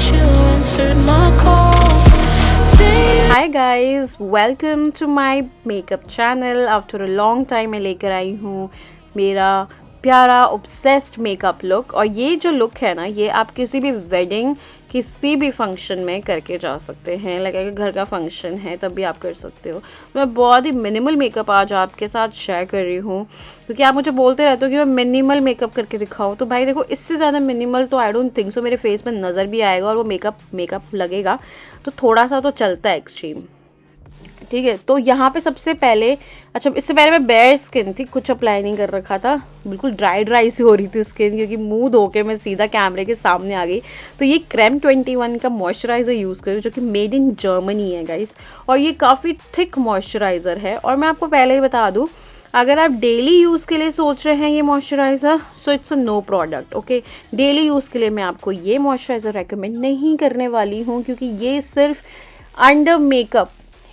you answered my calls. Say hi guys, welcome to my makeup channel. After a long time मैं लेकर आई हूँ मेरा प्यारा obsessed makeup look. और ये जो लुक है ना, ये आप किसी भी वेडिंग, किसी भी फंक्शन में करके जा सकते हैं। लाइक अगर घर का फंक्शन है तब भी आप कर सकते हो। मैं बहुत ही मिनिमल मेकअप आज आपके साथ शेयर कर रही हूँ, क्योंकि आप मुझे बोलते रहते हो कि मैं मिनिमल मेकअप करके दिखाओ। तो भाई देखो, इससे ज़्यादा मिनिमल तो आई डोंट थिंक सो मेरे फेस में नज़र भी आएगा और वो मेकअप लगेगा तो थोड़ा सा तो चलता है एक्सट्रीम। ठीक है, तो यहाँ पे सबसे पहले, अच्छा इससे पहले मैं बेयर स्किन थी, कुछ अप्लाई नहीं कर रखा था, बिल्कुल ड्राई सी हो रही थी स्किन, क्योंकि मुंह धो के मैं सीधा कैमरे के सामने आ गई। तो ये क्रेम 21 का मॉइस्चराइज़र यूज़ करूँ, जो कि मेड इन जर्मनी है गाइस। और ये काफ़ी थिक मॉइस्चराइज़र है। और मैं आपको पहले ही बता दूँ, अगर आप डेली यूज़ के लिए सोच रहे हैं ये moisturiser, so it's a no product. Okay, daily use के लिए मैं आपको ये मॉइस्चराइज़र रेकमेंड नहीं करने वाली हूँ, क्योंकि ये सिर्फ अंडर मेकअप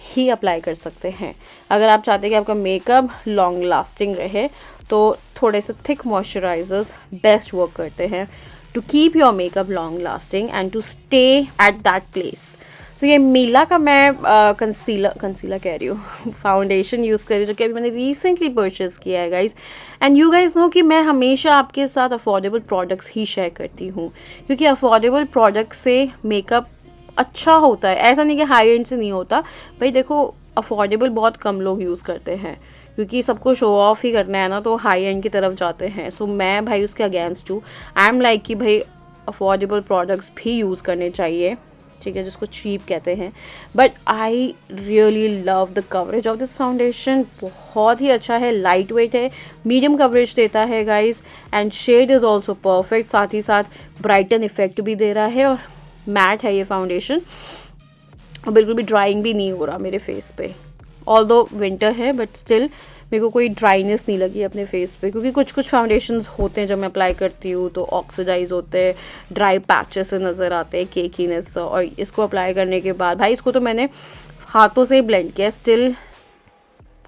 ही अप्लाई कर सकते हैं। अगर आप चाहते हैं कि आपका मेकअप लॉन्ग लास्टिंग रहे तो थोड़े से थिक मॉइस्चराइजर्स बेस्ट वर्क करते हैं to keep your makeup long lasting and to stay at that place. So ये मीला का मैं कंसीलर कह रही हूँ, फाउंडेशन यूज़ कर रही हूँ, जो कि अभी मैंने रिसेंटली परचेज़ किया है guys. And you guys know कि मैं हमेशा आपके साथ अफोर्डेबल प्रोडक्ट्स ही शेयर करती हूँ, क्योंकि अफोर्डेबल प्रोडक्ट से मेकअप अच्छा होता है। ऐसा नहीं कि हाई एंड से नहीं होता भाई। देखो, अफोर्डेबल बहुत कम लोग यूज़ करते हैं, क्योंकि सबको शो ऑफ ही करना है ना, तो हाई एंड की तरफ जाते हैं। सो मैं भाई उसके अगेंस्ट हूँ। आई एम लाइक कि भाई अफोर्डेबल प्रोडक्ट्स भी यूज़ करने चाहिए, ठीक है, जिसको चीप कहते हैं। But I really love the coverage of this foundation. बहुत ही अच्छा है, लाइट वेट है, मीडियम कवरेज देता है guys, and shade is also perfect. साथ ही साथ ब्राइटन इफेक्ट भी दे रहा है, और मैट है ये फाउंडेशन, और बिल्कुल भी ड्राइंग भी नहीं हो रहा मेरे फेस पे। ऑल्दो विंटर है बट स्टिल मेरे को कोई ड्राइनेस नहीं लगी अपने फेस पे, क्योंकि कुछ फाउंडेशंस होते हैं जब मैं अप्लाई करती हूँ तो ऑक्सीडाइज होते हैं, ड्राई पैचेस से नज़र आते हैं, केकीनेस। और इसको अप्लाई करने के बाद भाई, इसको तो मैंने हाथों से ही ब्लेंड किया, स्टिल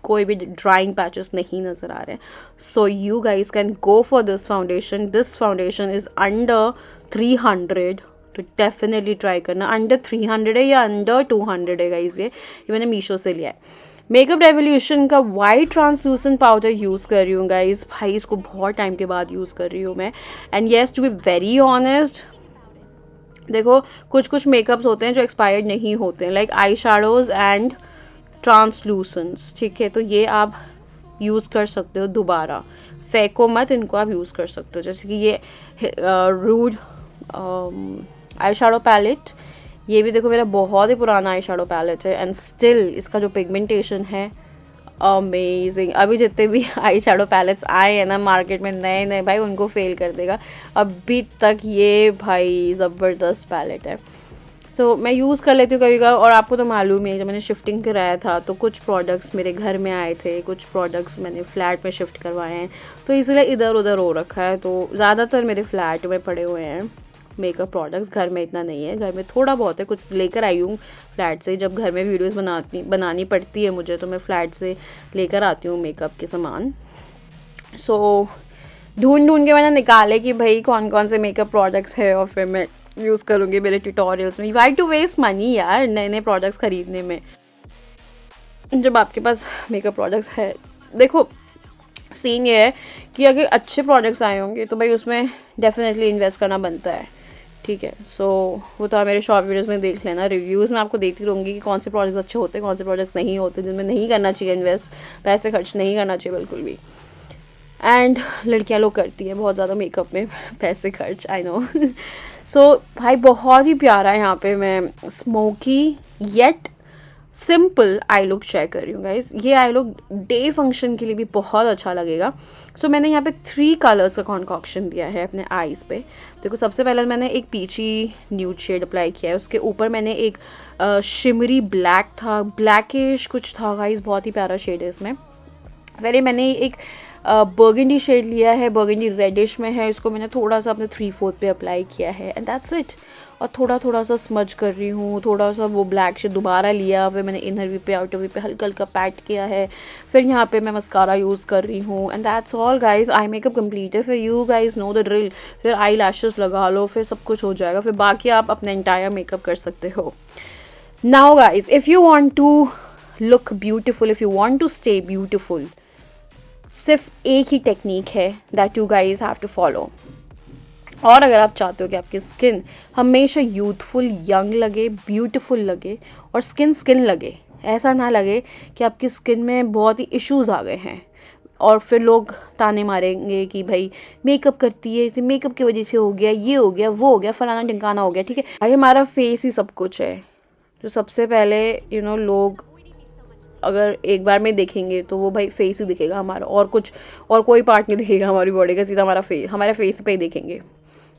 कोई भी ड्राइंग पैचेस नहीं नज़र आ रहे हैं। So you guys can go for this foundation. This foundation is under 300, तो डेफिनेटली ट्राई करना। अंडर 300 है या अंडर 200 है गाइज। ये मैंने मीशो से लिया है। मेकअप रेवोल्यूशन का वाइट ट्रांसलूसेंट पाउडर यूज़ कर रही हूँ गाइज। भाई इसको बहुत टाइम के बाद यूज़ कर रही हूँ मैं। And yes, to be very honest, देखो कुछ मेकअप्स होते हैं जो एक्सपायर्ड नहीं होते हैं, लाइक आई शैडोज़ एंड ट्रांसलूसेंट्स, ठीक है। तो ये आप यूज़ कर सकते हो दोबारा, फेंको मत, इनको आप यूज़ कर सकते हो। जैसे कि ये रूड आई शैडो पैलेट, ये भी देखो मेरा बहुत ही पुराना आई शैडो पैलेट है, एंड स्टिल इसका जो पिगमेंटेशन है अमेजिंग। अभी जितने भी आई शैडो पैलेट्स आए हैं ना मार्केट में नए नए, भाई उनको फेल कर देगा। अभी तक ये भाई ज़बरदस्त पैलेट है, तो मैं यूज़ कर लेती हूँ कभी कभी। और आपको तो मालूम ही है, जब मैंने शिफ्टिंग कराया था तो कुछ प्रोडक्ट्स मेरे घर में आए थे, कुछ प्रोडक्ट्स मैंने फ्लैट में शिफ्ट करवाए हैं, तो इसलिए इधर उधर हो रखा है। तो ज़्यादातर मेरे फ्लैट में पड़े हुए हैं मेकअप प्रोडक्ट्स, घर में इतना नहीं है। घर में थोड़ा बहुत है, कुछ लेकर आई हूँ फ्लैट से। जब घर में वीडियोस बनानी पड़ती है मुझे, तो मैं फ्लैट से लेकर आती हूँ मेकअप के सामान। सो ढूंढ के मैंने निकाले कि भाई कौन कौन से मेकअप प्रोडक्ट्स है, और फिर मैं यूज़ करूँगी मेरे ट्यूटोरियल्स में। वाई टू वेस्ट मनी यार नए नए प्रोडक्ट्स ख़रीदने में, जब आपके पास मेकअप प्रोडक्ट्स है। देखो सीन ये है कि अगर अच्छे प्रोडक्ट्स आए होंगे तो भाई उसमें डेफिनेटली इन्वेस्ट करना बनता है, ठीक है। सो वो तो आप मेरे शॉर्ट वीडियोस में देख लेना, रिव्यूज़ में आपको देती रहूँगी कि कौन से प्रोडक्ट्स अच्छे होते हैं, कौन से प्रोडक्ट्स नहीं होते, जिनमें नहीं करना चाहिए इन्वेस्ट, पैसे खर्च नहीं करना चाहिए बिल्कुल भी। एंड लड़कियां लोग करती हैं बहुत ज़्यादा मेकअप में पैसे खर्च, आई नो। सो भाई बहुत ही प्यारा है। यहाँ पे मैं smoky yet simple I look share कर रही हूँ गाइज। ये आई लुक डे फंक्शन के लिए भी बहुत अच्छा लगेगा। सो मैंने यहाँ पे 3 कलर्स का कॉन्कॉक्शन दिया है अपने आईज़ पे। देखो सबसे पहले मैंने एक पीची न्यूड शेड अप्लाई किया है, उसके ऊपर मैंने एक शिमरी ब्लैक था, ब्लैकिश कुछ था गाइज, बहुत ही प्यारा शेड है इसमें। पहले मैंने एक बर्गंडी शेड लिया है, बर्गंडी रेडिश में है, इसको मैंने थोड़ा सा अपने 3/4 पे अप्लाई किया है एंड दैट्स इट। और थोड़ा सा स्मज कर रही हूँ, थोड़ा सा वो ब्लैक शेड दोबारा लिया, फिर मैंने इनर वी पे आउटर वी पे हल्का हल्का पैट किया है, फिर यहाँ पे मैं मस्कारा यूज़ कर रही हूँ and that's all guys. Eye makeup complete है, फिर you guys know the drill, फिर आई लैशेस लगा लो, फिर सब कुछ हो जाएगा, फिर बाकी आप अपना एंटायर मेकअप कर सकते हो। Now guys, if you want to look beautiful, if you want to stay beautiful, सिर्फ एक ही टेक्निक है that you guys have to follow. और अगर आप चाहते हो कि आपकी स्किन हमेशा यूथफुल, यंग लगे, ब्यूटीफुल लगे और स्किन लगे, ऐसा ना लगे कि आपकी स्किन में बहुत ही इश्यूज़ आ गए हैं और फिर लोग ताने मारेंगे कि भाई मेकअप करती है, इसे मेकअप की वजह से हो गया, ये हो गया, वो हो गया, फलाना ढिमकाना हो गया। ठीक है भाई, हमारा फेस ही सब कुछ है। तो सबसे पहले लोग अगर एक बार में देखेंगे तो वो भाई फेस ही दिखेगा हमारा, और कुछ और कोई पार्ट नहीं दिखेगा हमारी बॉडी का, सीधा हमारा फेस पे ही देखेंगे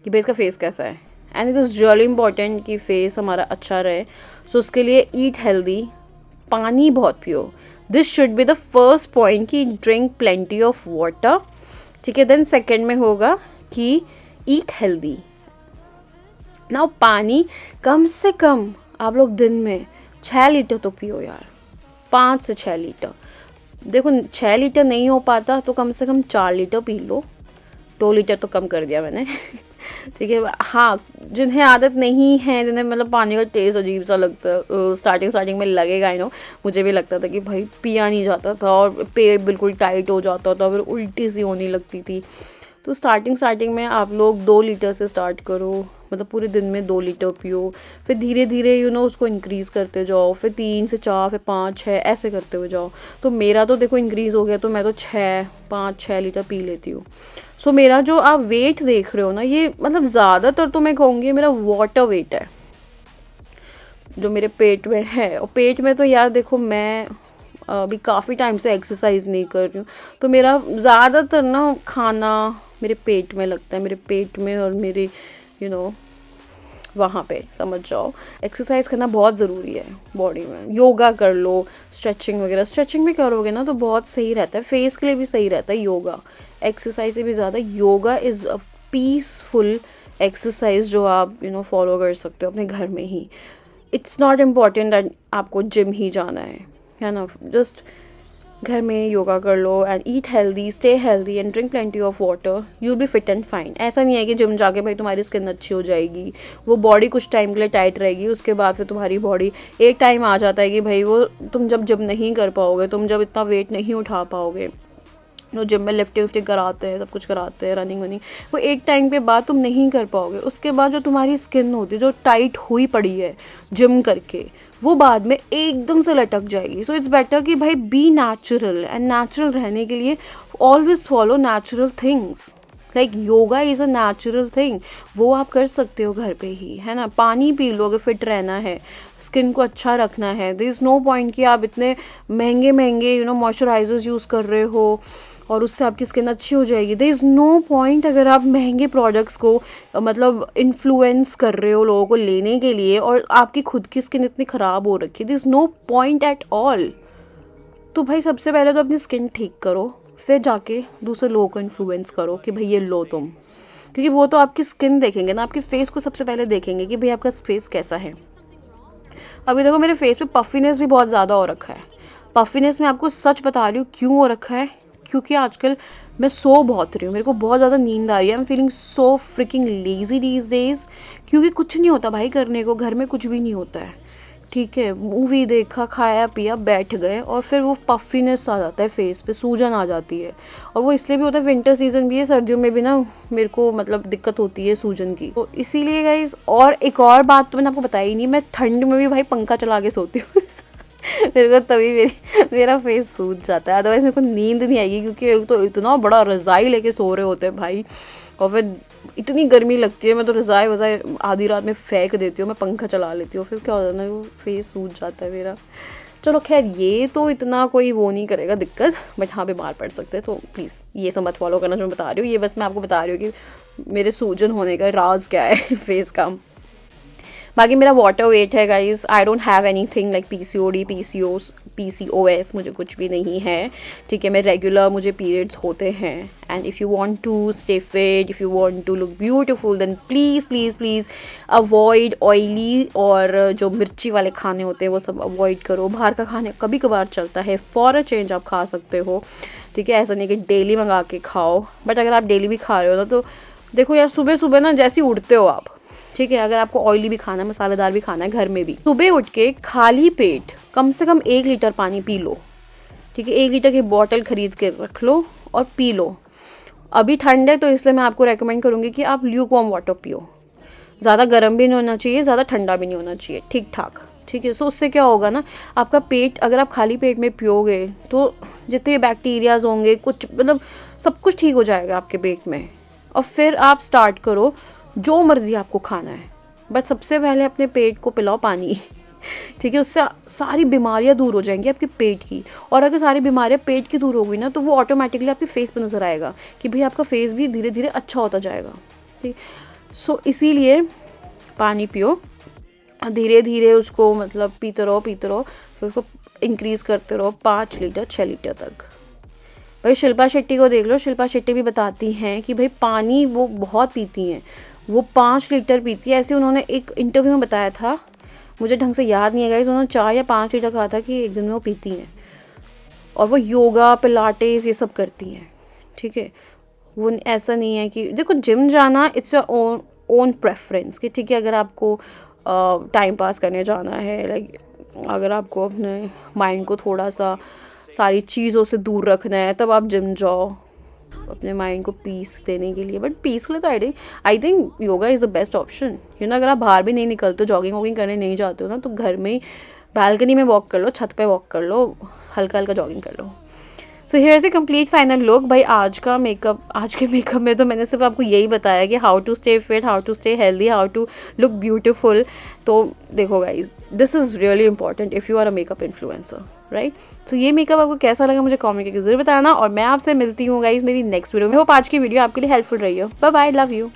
कि भाई इसका फेस कैसा है। And it is really important कि फेस हमारा अच्छा रहे। सो उसके लिए ईट हेल्दी, पानी बहुत पियो। This should be the first point कि ड्रिंक प्लेंटी ऑफ वाटर। ठीक है, देन सेकेंड में होगा कि ईट हेल्दी। नाउ पानी कम से कम आप लोग दिन में 6 लीटर तो पियो यार, 5 से 6 लीटर। देखो 6 लीटर नहीं हो पाता तो कम से कम 4 लीटर पी लो, 2 लीटर तो कम कर दिया मैंने। ठीक है, हाँ जिन्हें आदत नहीं है, जिन्हें मतलब पानी का टेस्ट अजीब सा लगता है, स्टार्टिंग में लगेगा, मुझे भी लगता था कि भाई पिया नहीं जाता था और पेट बिल्कुल टाइट हो जाता था, फिर उल्टी सी होने लगती थी। तो स्टार्टिंग में आप लोग 2 लीटर से स्टार्ट करो, मतलब पूरे दिन में 2 लीटर पियो, फिर धीरे धीरे उसको इंक्रीज़ करते जाओ, फिर 3, फिर 4, फिर 5, 6 ऐसे करते हुए जाओ। तो मेरा तो देखो इंक्रीज़ हो गया, तो मैं तो 5-6 लीटर पी लेती हूँ। सो मेरा जो आप वेट देख रहे हो ना, ये मतलब ज़्यादातर तो मैं कहूँगी मेरा वाटर वेट है जो मेरे पेट में है। और पेट में तो यार देखो, मैं अभी काफ़ी टाइम से एक्सरसाइज नहीं कर रही हूँ, तो मेरा ज़्यादातर ना खाना मेरे पेट में लगता है, मेरे पेट में और मेरे वहाँ पे समझ जाओ। एक्सरसाइज करना बहुत ज़रूरी है बॉडी में, योगा कर लो, स्ट्रेचिंग वगैरह, स्ट्रेचिंग भी करोगे ना तो बहुत सही रहता है, फेस के लिए भी सही रहता है योगा। एक्सरसाइज से भी ज़्यादा yoga is a peaceful exercise जो आप फॉलो कर सकते हो अपने घर में ही। इट्स नॉट इम्पॉर्टेंट दैट आपको जिम ही जाना है ना, जस्ट घर में योगा कर लो and eat healthy, stay healthy and drink plenty of water, you will be fit and fine. ऐसा नहीं है कि जिम जाके भाई तुम्हारी स्किन अच्छी हो जाएगी, वो बॉडी कुछ टाइम के लिए टाइट रहेगी, उसके बाद फिर तुम्हारी बॉडी एक टाइम आ जाता है कि भाई वो तुम जब जिम नहीं कर पाओगे, तुम जब इतना वेट नहीं उठा पाओगे, जिम में लिफ्टिंग कराते हैं, सब कुछ कराते हैं, रनिंग वनिंग, वो एक टाइम पे बाद तुम नहीं कर पाओगे। उसके बाद जो तुम्हारी स्किन होती है, जो टाइट हुई पड़ी है जिम करके, वो बाद में एकदम से लटक जाएगी। सो इट्स बेटर कि भाई बी नेचुरल, एंड नेचुरल रहने के लिए always follow natural things. Like yoga is a natural thing, वो आप कर सकते हो घर पे ही, है ना। पानी पी लो अगर फिट रहना है, स्किन को अच्छा रखना है। देयर इज़ नो पॉइंट कि आप इतने महंगे मॉइस्चराइजर्स यूज़ कर रहे हो और उससे आपकी स्किन अच्छी हो जाएगी। देयर इज़ नो पॉइंट अगर आप महंगे प्रोडक्ट्स को मतलब इन्फ्लुएंस कर रहे हो लोगों को लेने के लिए और आपकी खुद की स्किन इतनी ख़राब हो रखी है। There is no point at all. तो भाई सबसे पहले तो अपनी स्किन ठीक करो, फिर जाके दूसरे लोगों को इन्फ्लुएंस करो कि भाई ये लो तुम, क्योंकि वो तो आपकी स्किन देखेंगे ना, आपके फेस को सबसे पहले देखेंगे कि भाई आपका फेस कैसा है। अभी देखो मेरे फेस पे पफीनेस भी बहुत ज़्यादा हो रखा है। पफीनेस मैं आपको सच बता रही हूँ क्यों हो रखा है, क्योंकि आजकल मैं सो बहुत रही हूँ, मेरे को बहुत ज़्यादा नींद आ रही है। I am feeling so fricking lazy these days, क्योंकि कुछ नहीं होता भाई करने को, घर में कुछ भी नहीं होता है। ठीक है, मूवी देखा, खाया पिया, बैठ गए और फिर वो पफीनेस आ जाता है फेस पे, सूजन आ जाती है। और वो इसलिए भी होता है, विंटर सीजन भी है, सर्दियों में भी ना मेरे को मतलब दिक्कत होती है सूजन की, तो इसीलिए गाइस। और एक और बात तो मैंने आपको बताई नहीं, मैं ठंड में भी भाई पंखा चला के सोती हूँ। मेरे को तभी मेरा फेस सूज जाता है, अदरवाइज मेरे को नींद नहीं आएगी, क्योंकि तो इतना बड़ा रज़ाई लेके सो रहे होते हैं भाई, और फिर इतनी गर्मी लगती है, मैं तो रज़ाई वज़ाई आधी रात में फेंक देती हूँ, मैं पंखा चला लेती हूँ, फिर क्या होता है ना, वो फेस सूज जाता है मेरा। चलो खैर, ये तो इतना कोई वो नहीं करेगा दिक्कत, बट हाँ बीमार पड़ सकते हैं, तो प्लीज़ ये सब मत फॉलो करना जो मैं बता रही हूँ। ये बस मैं आपको बता रही हूँ कि मेरे सूजन होने का राज क्या है फेस का। बाकी मेरा वाटर वेट है guys, I don't have anything like PCOD, PCOS, PCOS, मुझे कुछ भी नहीं है, ठीक है। मैं रेगुलर, मुझे पीरियड्स होते हैं। And if you want to stay fit, if you want to look beautiful, then please please please avoid oily और जो मिर्ची वाले खाने होते हैं वो सब अवॉइड करो। बाहर का खाने कभी कभार चलता है, फॉर अ चेंज आप खा सकते हो, ठीक है। ऐसा नहीं कि डेली मंगा के खाओ, बट अगर आप डेली भी खा रहे हो ना तो देखो यार, सुबह सुबह ना जैसे ही उठते हो आप, ठीक है, अगर आपको ऑयली भी खाना है, मसालेदार भी खाना है घर में भी, सुबह उठ के खाली पेट कम से कम 1 लीटर पानी पी लो, ठीक है। 1 लीटर की बॉटल खरीद के रख लो और पी लो। अभी ठंड है तो इसलिए मैं आपको रेकमेंड करूँगी कि आप ल्यूकवार्म वाटर पियो। ज़्यादा गर्म भी नहीं होना चाहिए, ज़्यादा ठंडा भी नहीं होना चाहिए, ठीक ठाक, ठीक है। सो उससे क्या होगा ना, आपका पेट, अगर आप खाली पेट में पियोगे तो जितने बैक्टीरियाज होंगे, कुछ मतलब सब कुछ ठीक हो जाएगा आपके पेट में। और फिर आप स्टार्ट करो जो मर्ज़ी आपको खाना है, बट सबसे पहले अपने पेट को पिलाओ पानी, ठीक है। उससे सारी बीमारियां दूर हो जाएंगी आपके पेट की। और अगर सारी बीमारियां पेट की दूर हो गई ना तो वो ऑटोमेटिकली आपके फेस पे नज़र आएगा कि भाई आपका फेस भी धीरे धीरे अच्छा होता जाएगा, ठीक। सो इसीलिए पानी पियो, धीरे धीरे उसको मतलब पीते रहो, फिर उसको इंक्रीज़ करते रहो 5 लीटर 6 लीटर तक। भाई शिल्पा शेट्टी को देख लो, शिल्पा शेट्टी भी बताती हैं कि भाई पानी वो बहुत पीती हैं, वो 5 लीटर पीती है। ऐसे उन्होंने एक इंटरव्यू में बताया था, मुझे ढंग से याद नहीं है गाइस, उन्होंने 4 या 5 लीटर कहा था कि एक दिन में वो पीती हैं। और वो योगा, पिलाटेस ये सब करती हैं, ठीक है। वो ऐसा नहीं है कि देखो जिम जाना इट्स योर ओन प्रेफरेंस, कि ठीक है, अगर आपको टाइम पास करने जाना है, लाइक अगर आपको अपने माइंड को थोड़ा सा सारी चीज़ों से दूर रखना है, तब आप जिम जाओ अपने माइंड को पीस देने के लिए। बट पीस के लिए तो I think yoga is the best option, you know. अगर आप बाहर भी नहीं निकलते, जॉगिंग वॉगिंग करने नहीं जाते हो ना, तो घर में ही बालकनी में वॉक कर लो, छत पे वॉक कर लो, हल्का हल्का जॉगिंग कर लो। So here is a complete final look. भाई आज के मेकअप में तो मैंने सिर्फ आपको यही बताया कि how to stay fit, how to stay healthy, how to look beautiful. तो देखो guys, this is really important if you are a makeup influencer, right. तो ये मेकअप आपको कैसा लगा मुझे कमेंट करके जरूर बताना, और मैं आपसे मिलती हूँ गाइज मेरी नेक्स्ट वीडियो में। होप आज की वीडियो आपके लिए हेल्पफुल रही हो। Bye bye, love you.